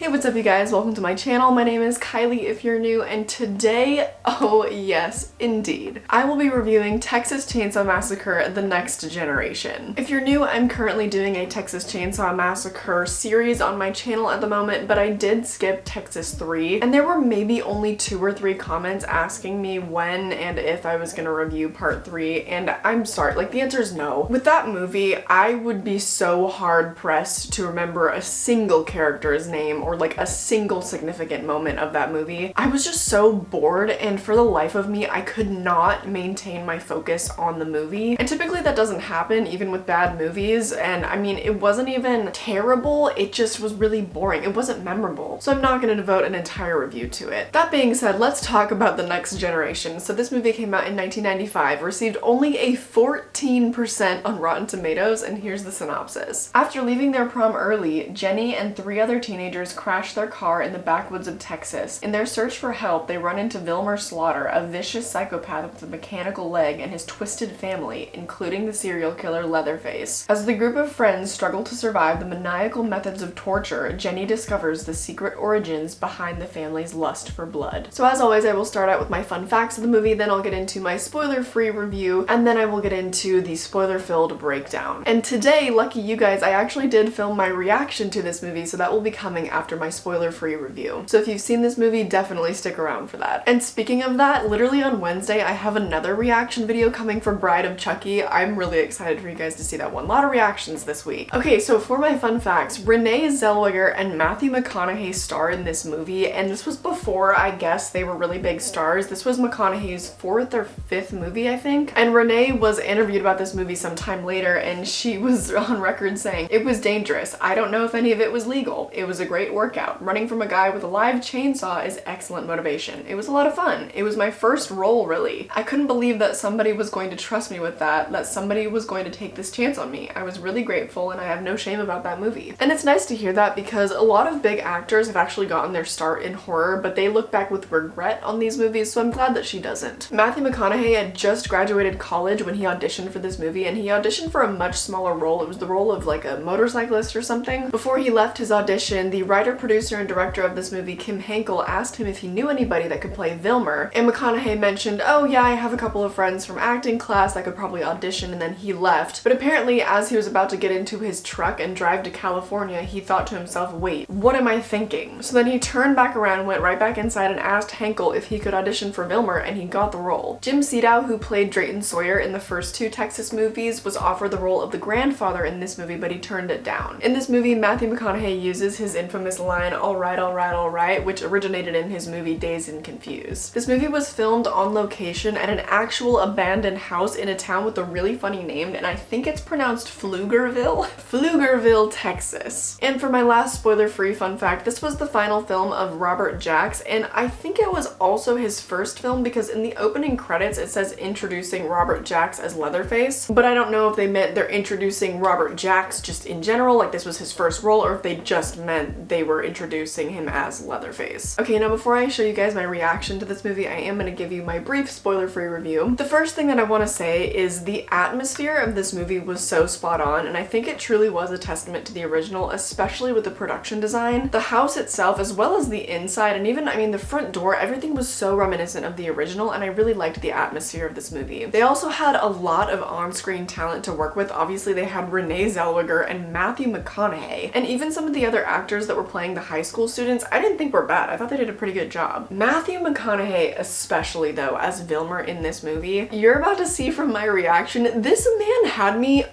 Hey, what's up you guys? Welcome to my channel. My name is Kylie if you're new, and today, oh yes, indeed, I will be reviewing Texas Chainsaw Massacre: The Next Generation. If you're new, I'm currently doing a Texas Chainsaw Massacre series on my channel at the moment, but I did skip Texas 3, and there were maybe only 2 or 3 comments asking me when and if I was gonna review part 3, and I'm sorry, like the answer is no. With that movie, I would be so hard pressed to remember a single character's name or like a single significant moment of that movie. I was just so bored, and for the life of me, I could not maintain my focus on the movie. And typically that doesn't happen even with bad movies, and I mean, it wasn't even terrible, it just was really boring. It wasn't memorable. So I'm not gonna devote an entire review to it. That being said, let's talk about The Next Generation. So this movie came out in 1995, received only a 14% on Rotten Tomatoes, and here's the synopsis. After leaving their prom early, Jenny and 3 other teenagers crash their car in the backwoods of Texas. In their search for help, they run into Vilmer Slaughter, a vicious psychopath with a mechanical leg, and his twisted family, including the serial killer Leatherface. As the group of friends struggle to survive the maniacal methods of torture, Jenny discovers the secret origins behind the family's lust for blood. So as always, I will start out with my fun facts of the movie, then I'll get into my spoiler-free review, and then I will get into the spoiler-filled breakdown. And today, lucky you guys, I actually did film my reaction to this movie, so that will be coming after my spoiler-free review. So if you've seen this movie, definitely stick around for that. And speaking of that, literally on Wednesday, I have another reaction video coming for Bride of Chucky. I'm really excited for you guys to see that one. A lot of reactions this week. Okay, so for my fun facts, Renee Zellweger and Matthew McConaughey star in this movie, and this was before, I guess, they were really big stars. This was McConaughey's 4th or 5th movie, I think. And Renee was interviewed about this movie sometime later, and she was on record saying, "It was dangerous. I don't know if any of it was legal. It was a great workout. Running from a guy with a live chainsaw is excellent motivation. It was a lot of fun. It was my first role, really. I couldn't believe that somebody was going to trust me with that somebody was going to take this chance on me. I was really grateful, and I have no shame about that movie." And it's nice to hear that because a lot of big actors have actually gotten their start in horror, but they look back with regret on these movies, so I'm glad that she doesn't. Matthew McConaughey had just graduated college when he auditioned for this movie, and he auditioned for a much smaller role. It was the role of like a motorcyclist or something. Before he left his audition, the writer, producer, and director of this movie, Kim Henkel, asked him if he knew anybody that could play Vilmer, and McConaughey mentioned, "Oh yeah, I have a couple of friends from acting class that could probably audition," and then he left. But apparently, as he was about to get into his truck and drive to California, he thought to himself, "Wait, what am I thinking?" So then he turned back around, went right back inside, and asked Henkel if he could audition for Vilmer, and he got the role. Jim Sedow, who played Drayton Sawyer in the first 2 Texas movies, was offered the role of the grandfather in this movie, but he turned it down. In this movie, Matthew McConaughey uses his infamous line, "All right, all right, all right," which originated in his movie Dazed and Confused. This movie was filmed on location at an actual abandoned house in a town with a really funny name, and I think it's pronounced Pflugerville? Pflugerville, Texas. And for my last spoiler-free fun fact, this was the final film of Robert Jacks, and I think it was also his first film because in the opening credits it says introducing Robert Jacks as Leatherface, but I don't know if they meant they're introducing Robert Jacks just in general, like this was his first role, or if they just meant they were introducing him as Leatherface. Okay, now before I show you guys my reaction to this movie, I am going to give you my brief spoiler-free review. The first thing that I want to say is the atmosphere of this movie was so spot on, and I think it truly was a testament to the original, especially with the production design. The house itself, as well as the inside, and even, I mean, the front door, everything was so reminiscent of the original, and I really liked the atmosphere of this movie. They also had a lot of on-screen talent to work with. Obviously, they had Renee Zellweger and Matthew McConaughey, and even some of the other actors that were playing the high school students, I didn't think were bad. I thought they did a pretty good job. Matthew McConaughey especially, though, as Vilmer in this movie, you're about to see from my reaction, this man had me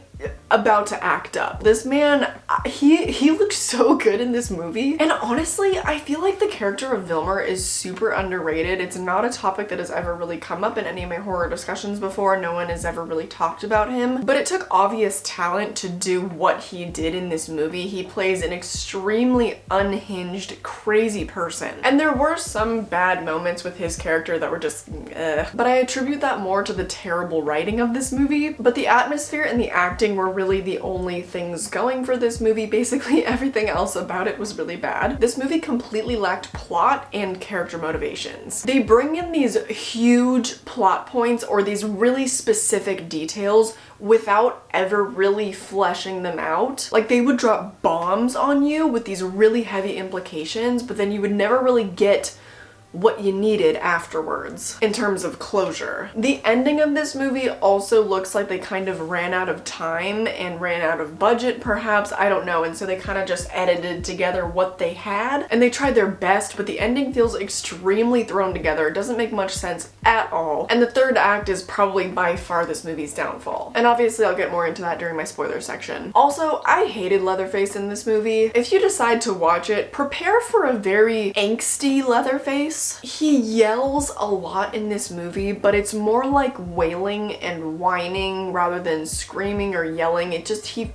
about to act up. This man, he looked so good in this movie, and honestly, I feel like the character of Vilmer is super underrated. It's not a topic that has ever really come up in any of my horror discussions before. No one has ever really talked about him, but it took obvious talent to do what he did in this movie. He plays an extremely unhinged, crazy person, and there were some bad moments with his character that were just but I attribute that more to the terrible writing of this movie. But the atmosphere and the acting were really the only things going for this movie. Basically everything else about it was really bad. This movie completely lacked plot and character motivations. They bring in these huge plot points or these really specific details without ever really fleshing them out. Like, they would drop bombs on you with these really heavy implications, but then you would never really get what you needed afterwards in terms of closure. The ending of this movie also looks like they kind of ran out of time and ran out of budget, perhaps, I don't know, and so they kind of just edited together what they had, and they tried their best, but the ending feels extremely thrown together. It doesn't make much sense at all, and the third act is probably by far this movie's downfall. And obviously I'll get more into that during my spoiler section. Also, I hated Leatherface in this movie. If you decide to watch it, prepare for a very angsty Leatherface. He yells a lot in this movie, but it's more like wailing and whining rather than screaming or yelling. It just, he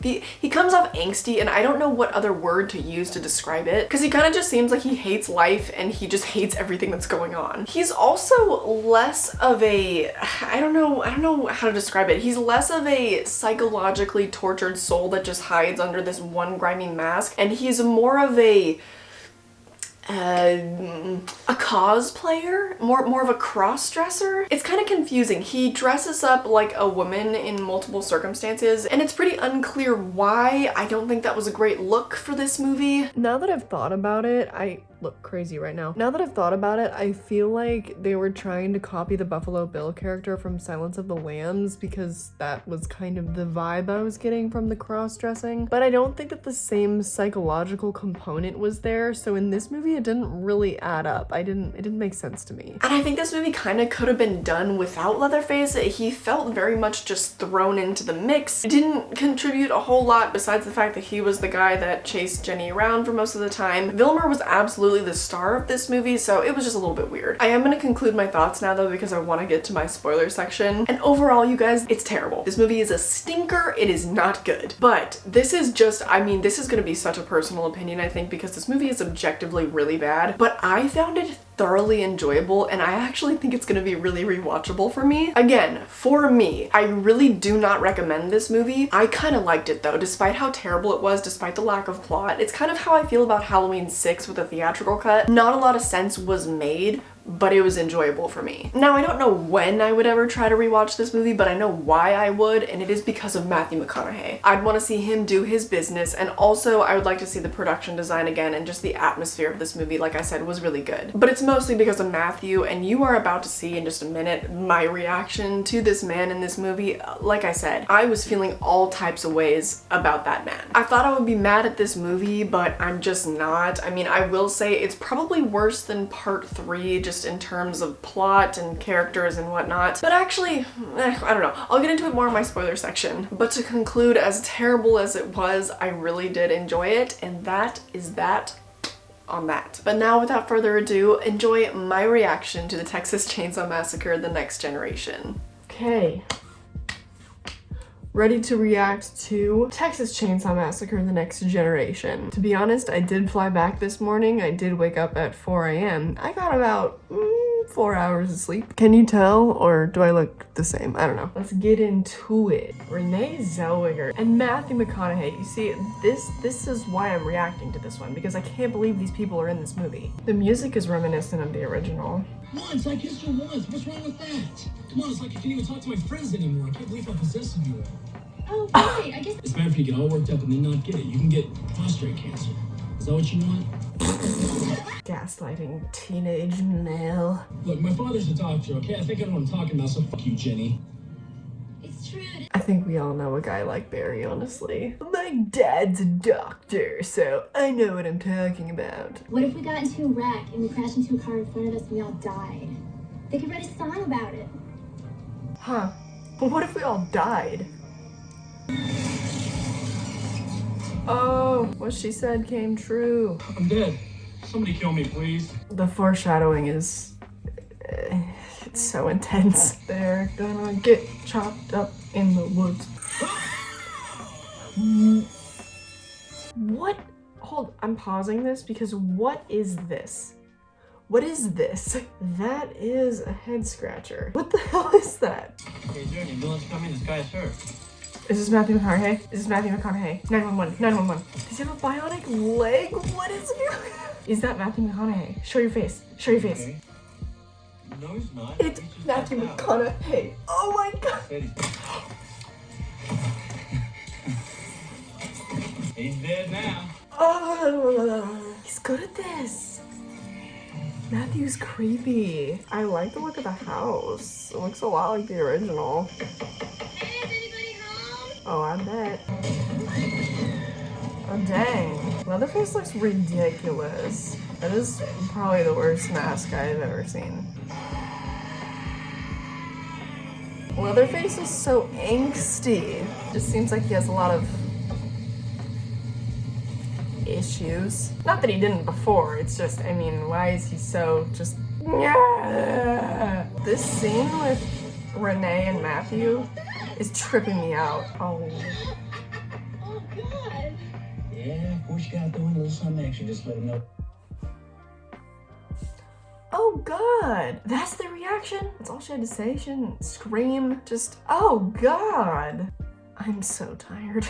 comes off angsty, and I don't know what other word to use to describe it, because he kind of just seems like he hates life and he just hates everything that's going on. He's also less of a, I don't know how to describe it. He's less of a psychologically tortured soul that just hides under this one grimy mask, and he's more of a cosplayer, more of a cross-dresser. It's kind of confusing. He dresses up like a woman in multiple circumstances, and it's pretty unclear why. I don't think that was a great look for this movie. Now that I've thought about it, I look crazy right now. Now that I've thought about it, I feel like they were trying to copy the Buffalo Bill character from Silence of the Lambs, because that was kind of the vibe I was getting from the cross-dressing. But I don't think that the same psychological component was there, so in this movie it didn't really add up. It didn't make sense to me. And I think this movie kind of could have been done without Leatherface. He felt very much just thrown into the mix. It didn't contribute a whole lot besides the fact that he was the guy that chased Jenny around for most of the time. Vilmer was absolutely the star of this movie, so it was just a little bit weird. I am going to conclude my thoughts now though, because I want to get to my spoiler section. And overall, you guys, it's terrible. This movie is a stinker. It is not good. But this is just, I mean, this is going to be such a personal opinion, I think, because this movie is objectively really bad, but I found it thoroughly enjoyable, and I actually think it's gonna be really rewatchable for me. Again, for me, I really do not recommend this movie. I kind of liked it though, despite how terrible it was, despite the lack of plot. It's kind of how I feel about Halloween 6 with a theatrical cut. Not a lot of sense was made, but it was enjoyable for me. Now, I don't know when I would ever try to rewatch this movie, but I know why I would, and it is because of Matthew McConaughey. I'd want to see him do his business, and also I would like to see the production design again, and just the atmosphere of this movie, like I said, was really good. But it's mostly because of Matthew, and you are about to see in just a minute my reaction to this man in this movie. Like I said, I was feeling all types of ways about that man. I thought I would be mad at this movie, but I'm just not. I mean, I will say it's probably worse than Part 3, just in terms of plot and characters and whatnot. But actually, I don't know. I'll get into it more in my spoiler section. But to conclude, as terrible as it was, I really did enjoy it, and that is that on that. But now, without further ado, enjoy my reaction to the Texas Chainsaw Massacre: The Next Generation. Okay. Ready to react to Texas Chainsaw Massacre: The Next Generation. To be honest, I did fly back this morning. I did wake up at 4 a.m. I got about 4 hours of sleep. Can you tell, or do I look the same? I don't know. Let's get into it. Renee Zellweger and Matthew McConaughey. You see, this is why I'm reacting to this one, because I can't believe these people are in this movie. The music is reminiscent of the original. Once, I kissed you once. What's wrong with that? Come on, it's like I can't even talk to my friends anymore. I can't believe how possessive you are. Oh, right. I guess It's bad for you to get all worked up and then not get it. You can get prostate cancer. Is that what you want? Gaslighting teenage male. Look, my father's a doctor, okay? I think I know what I'm talking about, so fuck you, Jenny. it's true. I think we all know a guy like Barry, honestly. My dad's a doctor, so I know what I'm talking about. What if we got into a wreck and we crashed into a car in front of us and we all died? They could write a song about it. Huh. But what if we all died? Oh, what she said came true. I'm dead. Somebody kill me, please. The foreshadowing is... it's so intense. They're gonna get chopped up in the woods. What? Hold, I'm pausing this because what is this? What is this? That is a head scratcher. What the hell is that? Hey, Jenny, ambulance coming. This guy's hurt. Is this Matthew McConaughey? Is this Matthew McConaughey? 911, 911. Does he have a bionic leg? What is going on? Is that Matthew McConaughey? Show your face. Show your face. Okay. No, he's not. It's Matthew McConaughey. Oh my god. He's dead now. Oh, he's good at this. Matthew's creepy. I like the look of the house. It looks a lot like the original. Hey, is anybody home? Oh, I bet. Oh, dang. Leatherface looks ridiculous. That is probably the worst mask I've ever seen. Leatherface is so angsty. Just seems like he has a lot of issues. Not that he didn't before, it's just, I mean, why is he so just... This scene with Renee and Matthew is tripping me out. Oh. Oh, God. Yeah, of course you gotta throw in a little something extra, just let him know. Oh God, that's the reaction? That's all she had to say? She didn't scream, just, oh God. I'm so tired.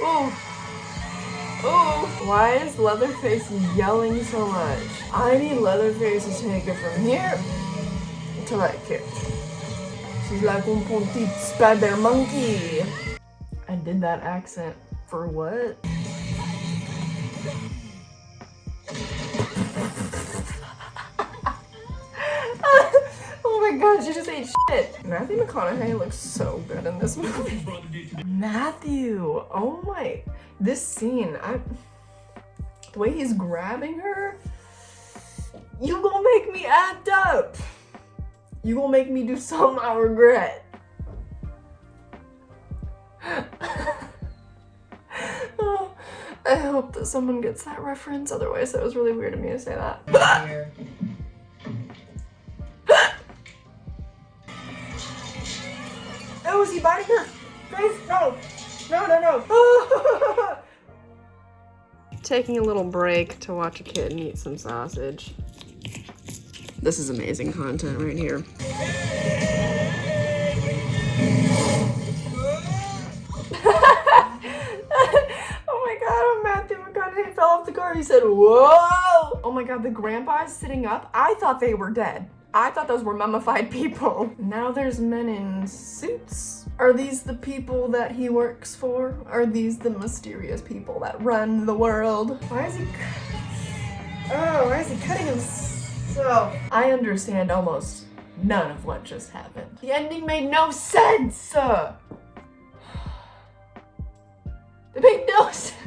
Oh. Oh. Why is Leatherface yelling so much? I need Leatherface to take it from here to like it. She's like un petit spider monkey. I did that accent for what? Oh my God, she just ate shit. Matthew McConaughey looks so good in this movie. Matthew, oh my, this scene, the way he's grabbing her, you gonna make me act up. You gonna make me do something I regret. Oh, I hope that someone gets that reference, otherwise that was really weird of me to say that. Oh, is he biting her face? No! No, no, no! Taking a little break to watch a kid eat some sausage. This is amazing content right here. Oh my God, when Matthew McConaughey fell off the car, he said, whoa! Oh my God, the grandpa is sitting up. I thought they were dead. I thought those were mummified people. Now there's men in suits. Are these the people that he works for? Are these the mysterious people that run the world? Why is he cutting himself? I understand almost none of what just happened. The ending made no sense. It made no sense.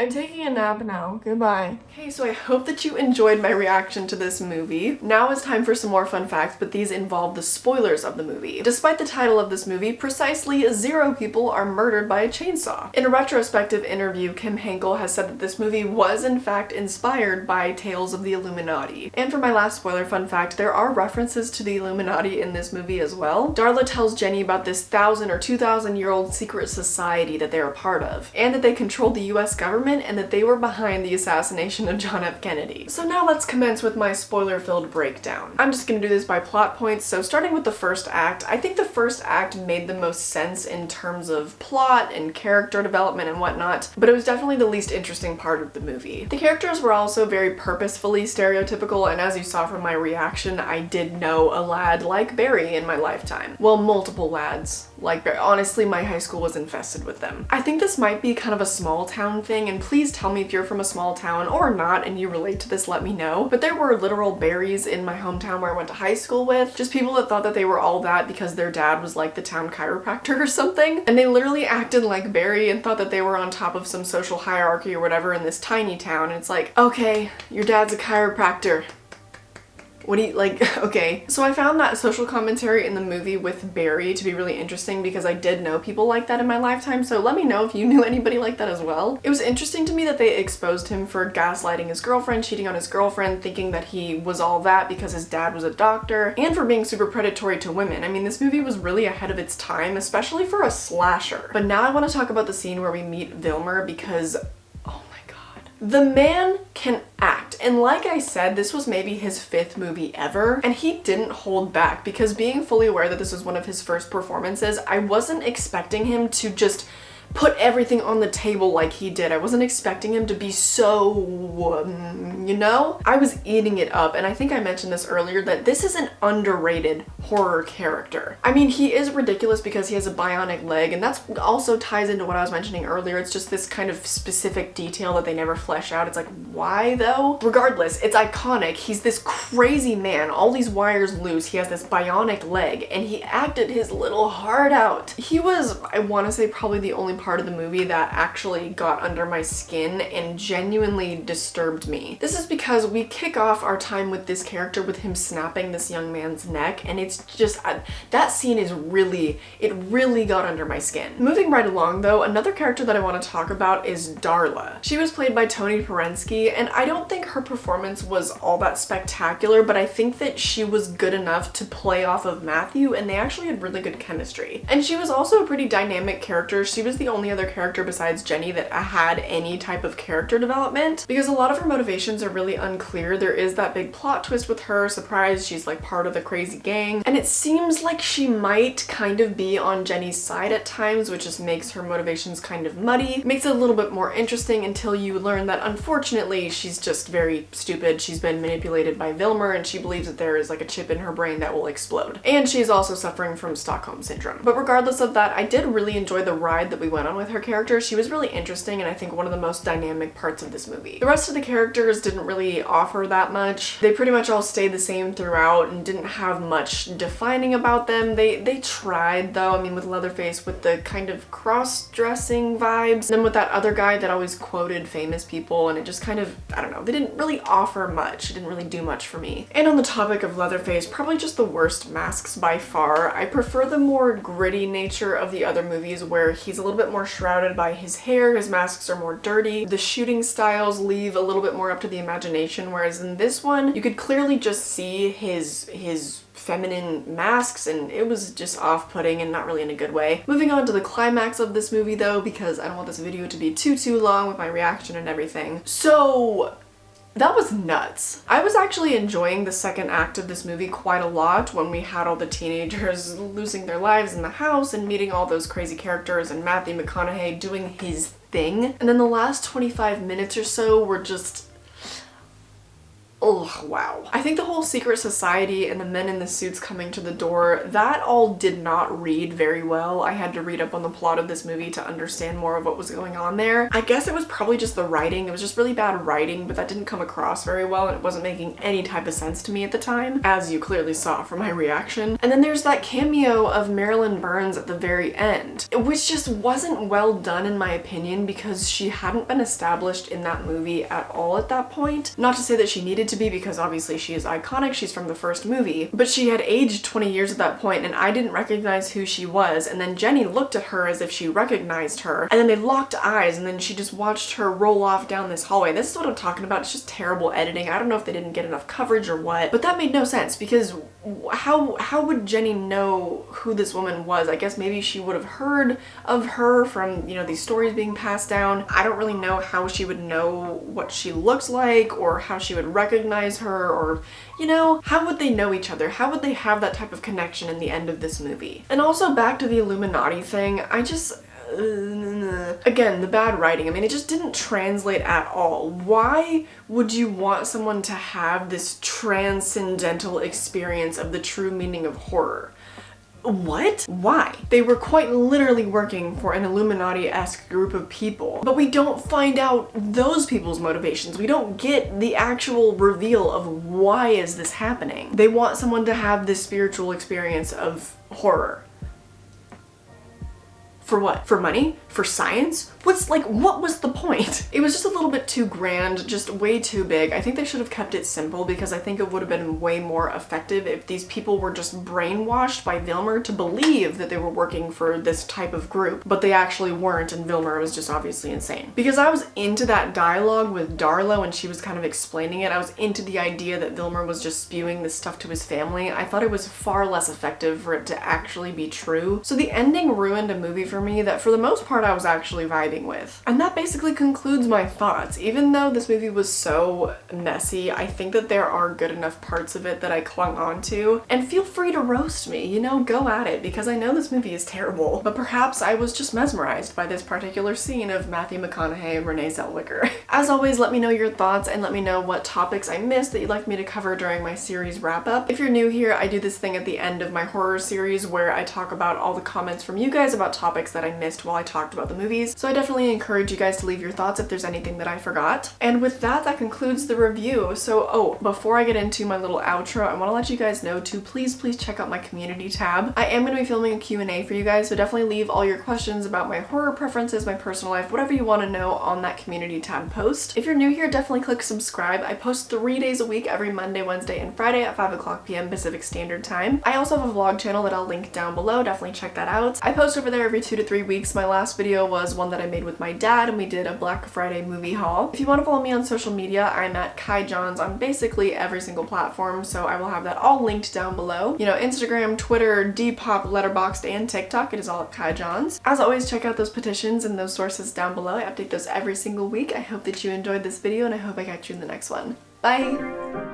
I'm taking a nap now. Goodbye. Okay, so I hope that you enjoyed my reaction to this movie. Now is time for some more fun facts, but these involve the spoilers of the movie. Despite the title of this movie, precisely 0 people are murdered by a chainsaw. In a retrospective interview, Kim Henkel has said that this movie was in fact inspired by tales of the Illuminati. And for my last spoiler fun fact, there are references to the Illuminati in this movie as well. Darla tells Jenny about this 1,000 or 2,000-year-old secret society that they're a part of, and that they controlled the US government and that they were behind the assassination of John F. Kennedy. So now let's commence with my spoiler-filled breakdown. I'm just gonna do this by plot points, so starting with the first act, I think the first act made the most sense in terms of plot and character development and whatnot, but it was definitely the least interesting part of the movie. The characters were also very purposefully stereotypical, and as you saw from my reaction, I did know a lad like Barry in my lifetime. Well, multiple lads like Barry. Honestly, my high school was infested with them. I think this might be kind of a small town thing, and please tell me if you're from a small town or not and you relate to this, let me know. But there were literal Barrys in my hometown where I went to high school with, just people that thought that they were all that because their dad was like the town chiropractor or something. And they literally acted like Barry and thought that they were on top of some social hierarchy or whatever in this tiny town. And it's like, okay, your dad's a chiropractor. What do you, like, okay. So I found that social commentary in the movie with Barry to be really interesting because I did know people like that in my lifetime, so let me know if you knew anybody like that as well. It was interesting to me that they exposed him for gaslighting his girlfriend, cheating on his girlfriend, thinking that he was all that because his dad was a doctor, and for being super predatory to women. I mean, this movie was really ahead of its time, especially for a slasher. But now I want to talk about the scene where we meet Vilmer because the man can act, and like I said, this was maybe his 5th movie ever, and he didn't hold back because being fully aware that this was one of his first performances, I wasn't expecting him to just put everything on the table like he did. I wasn't expecting him to be so, you know? I was eating it up, and I think I mentioned this earlier that this is an underrated horror character. I mean, he is ridiculous because he has a bionic leg, and that's also ties into what I was mentioning earlier. It's just this kind of specific detail that they never flesh out. It's like, why though? Regardless, it's iconic. He's this crazy man, all these wires loose, he has this bionic leg, and he acted his little heart out. He was, I want to say, probably the only part of the movie that actually got under my skin and genuinely disturbed me. This is because we kick off our time with this character with him snapping this young man's neck, and it's just, that scene is really, it really got under my skin. Moving right along though, another character that I want to talk about is Darla. She was played by Toni Parensky, and I don't think her performance was all that spectacular, but I think that she was good enough to play off of Matthew, and they actually had really good chemistry. And she was also a pretty dynamic character. She was the only other character besides Jenny that had any type of character development, because a lot of her motivations are really unclear. There is that big plot twist with her, surprise, she's like part of the crazy gang, and it seems like she might kind of be on Jenny's side at times, which just makes her motivations kind of muddy, makes it a little bit more interesting until you learn that unfortunately she's just very stupid. She's been manipulated by Vilmer, and she believes that there is like a chip in her brain that will explode. And she's also suffering from Stockholm Syndrome. But regardless of that, I did really enjoy the ride that we went on with her character. She was really interesting, and I think one of the most dynamic parts of this movie. The rest of the characters didn't really offer that much. They pretty much all stayed the same throughout and didn't have much defining about them. They tried though, I mean, with Leatherface with the kind of cross-dressing vibes, and then with that other guy that always quoted famous people, and it just kind of, I don't know, they didn't really offer much. It didn't really do much for me. And on the topic of Leatherface, probably just the worst masks by far. I prefer the more gritty nature of the other movies where he's a little bit more shrouded by his hair, his masks are more dirty, the shooting styles leave a little bit more up to the imagination, whereas in this one, you could clearly just see his feminine masks, and it was just off-putting and not really in a good way. Moving on to the climax of this movie though, because I don't want this video to be too long with my reaction and everything. So that was nuts. I was actually enjoying the second act of this movie quite a lot when we had all the teenagers losing their lives in the house and meeting all those crazy characters and Matthew McConaughey doing his thing. And then the last 25 minutes or so were just, oh, wow. I think the whole secret society and the men in the suits coming to the door, that all did not read very well. I had to read up on the plot of this movie to understand more of what was going on there. I guess it was probably just the writing. It was just really bad writing, but that didn't come across very well, and it wasn't making any type of sense to me at the time, as you clearly saw from my reaction. And then there's that cameo of Marilyn Burns at the very end, which just wasn't well done in my opinion, because she hadn't been established in that movie at all at that point. Not to say that she needed to be, because obviously she is iconic, she's from the first movie, but she had aged 20 years at that point, and I didn't recognize who she was, and then Jenny looked at her as if she recognized her, and then they locked eyes, and then she just watched her roll off down this hallway. This is what I'm talking about. It's just terrible editing. I don't know if they didn't get enough coverage or what, but that made no sense, because how would Jenny know who this woman was? I guess maybe she would have heard of her from, you know, these stories being passed down. I don't really know how she would know what she looks like, or how she would recognize her, or, you know, how would they know each other? How would they have that type of connection in the end of this movie? And also back to the Illuminati thing, I just, again, the bad writing. I mean, it just didn't translate at all. Why would you want someone to have this transcendental experience of the true meaning of horror? What? Why? They were quite literally working for an Illuminati-esque group of people, but we don't find out those people's motivations. We don't get the actual reveal of why is this happening. They want someone to have this spiritual experience of horror. For what? For money? For science? What was the point? It was just a little bit too grand, just way too big. I think they should have kept it simple, because I think it would have been way more effective if these people were just brainwashed by Vilmer to believe that they were working for this type of group, but they actually weren't, and Vilmer was just obviously insane. Because I was into that dialogue with Darla when she was kind of explaining it. I was into the idea that Vilmer was just spewing this stuff to his family. I thought it was far less effective for it to actually be true. So the ending ruined a movie for for me that for the most part I was actually vibing with. And that basically concludes my thoughts. Even though this movie was so messy, I think that there are good enough parts of it that I clung on to. And feel free to roast me, you know, go at it, because I know this movie is terrible. But perhaps I was just mesmerized by this particular scene of Matthew McConaughey and Renee Zellweger. As always, let me know your thoughts and let me know what topics I missed that you'd like me to cover during my series wrap-up. If you're new here, I do this thing at the end of my horror series where I talk about all the comments from you guys about topics that I missed while I talked about the movies. So I definitely encourage you guys to leave your thoughts if there's anything that I forgot. And with that, that concludes the review. So, before I get into my little outro, I want to let you guys know to please check out my community tab. I am going to be filming a Q&A for you guys, so definitely leave all your questions about my horror preferences, my personal life, whatever you want to know on that community tab post. If you're new here, definitely click subscribe. I post 3 days a week, every Monday, Wednesday, and Friday at 5 p.m. Pacific Standard Time. I also have a vlog channel that I'll link down below. Definitely check that out. I post over there every 2 to 3 weeks. My last video was one that I made with my dad, and we did a Black Friday movie haul. If you want to follow me on social media, I'm at Kai Johns on basically every single platform, so I will have that all linked down below. You know, Instagram, Twitter, Depop, Letterboxd, and TikTok. It is all at Kai Johns. As always, check out those petitions and those sources down below. I update those every single week. I hope that you enjoyed this video, and I hope I catch you in the next one. Bye!